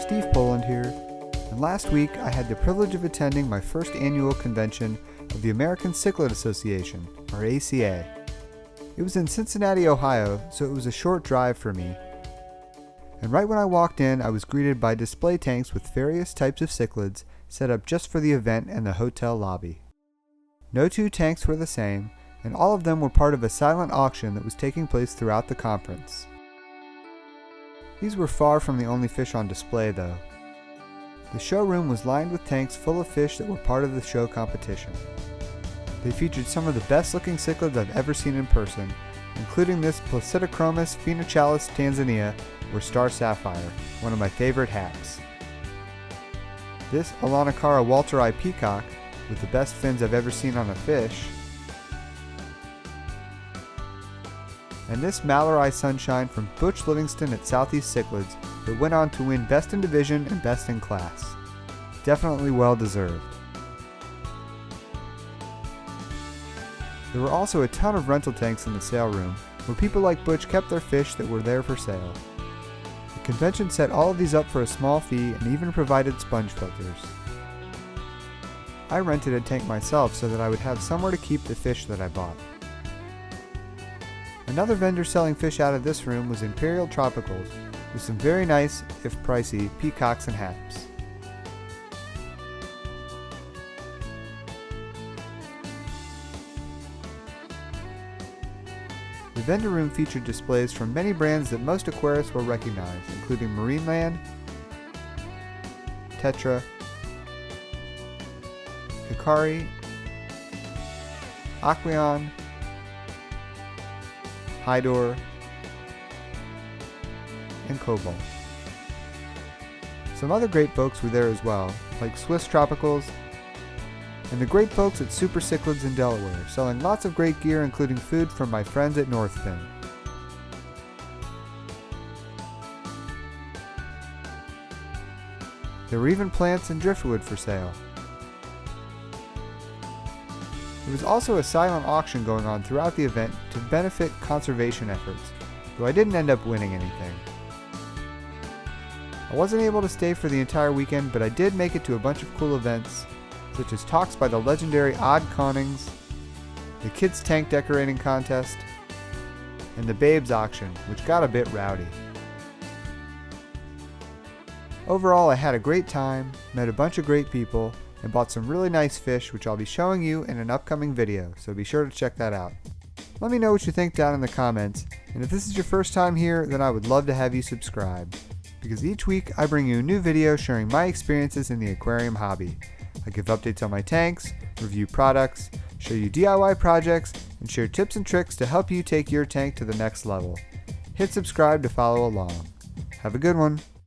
Steve Poland here, and last week I had the privilege of attending my first annual convention of the American Cichlid Association, or ACA. It was in Cincinnati, Ohio, so it was a short drive for me. And right when I walked in, I was greeted by display tanks with various types of cichlids set up just for the event in the hotel lobby. No two tanks were the same, and all of them were part of a silent auction that was taking place throughout the conference. These were far from the only fish on display, though. The showroom was lined with tanks full of fish that were part of the show competition. They featured some of the best-looking cichlids I've ever seen in person, including this Placidochromis phenochalis Tanzania, or Star Sapphire, one of my favorite haps. This Alanicara walteri peacock, with the best fins I've ever seen on a fish, and this Mallory Sunshine from Butch Livingston at Southeast Cichlids that went on to win Best in Division and Best in Class. Definitely well deserved. There were also a ton of rental tanks in the sale room where people like Butch kept their fish that were there for sale. The convention set all of these up for a small fee and even provided sponge filters. I rented a tank myself so that I would have somewhere to keep the fish that I bought. Another vendor selling fish out of this room was Imperial Tropicals, with some very nice, if pricey, peacocks and haps. The vendor room featured displays from many brands that most aquarists will recognize, including Marineland, Tetra, Hikari, Aqueon, Hydor, and Cobalt. Some other great folks were there as well, like Swiss Tropicals, and the great folks at Super Cichlids in Delaware, selling lots of great gear including food from my friends at Northfin. There were even plants and driftwood for sale. There was also a silent auction going on throughout the event to benefit conservation efforts, though I didn't end up winning anything. I wasn't able to stay for the entire weekend, but I did make it to a bunch of cool events, such as talks by the legendary Odd Connings, the Kids Tank Decorating Contest, and the Babes Auction, which got a bit rowdy. Overall, I had a great time, met a bunch of great people, and bought some really nice fish, which I'll be showing you in an upcoming video, so be sure to check that out. Let me know what you think down in the comments, and if this is your first time here, then I would love to have you subscribe, because each week I bring you a new video sharing my experiences in the aquarium hobby. I give updates on my tanks, review products, show you DIY projects, and share tips and tricks to help you take your tank to the next level. Hit subscribe to follow along. Have a good one.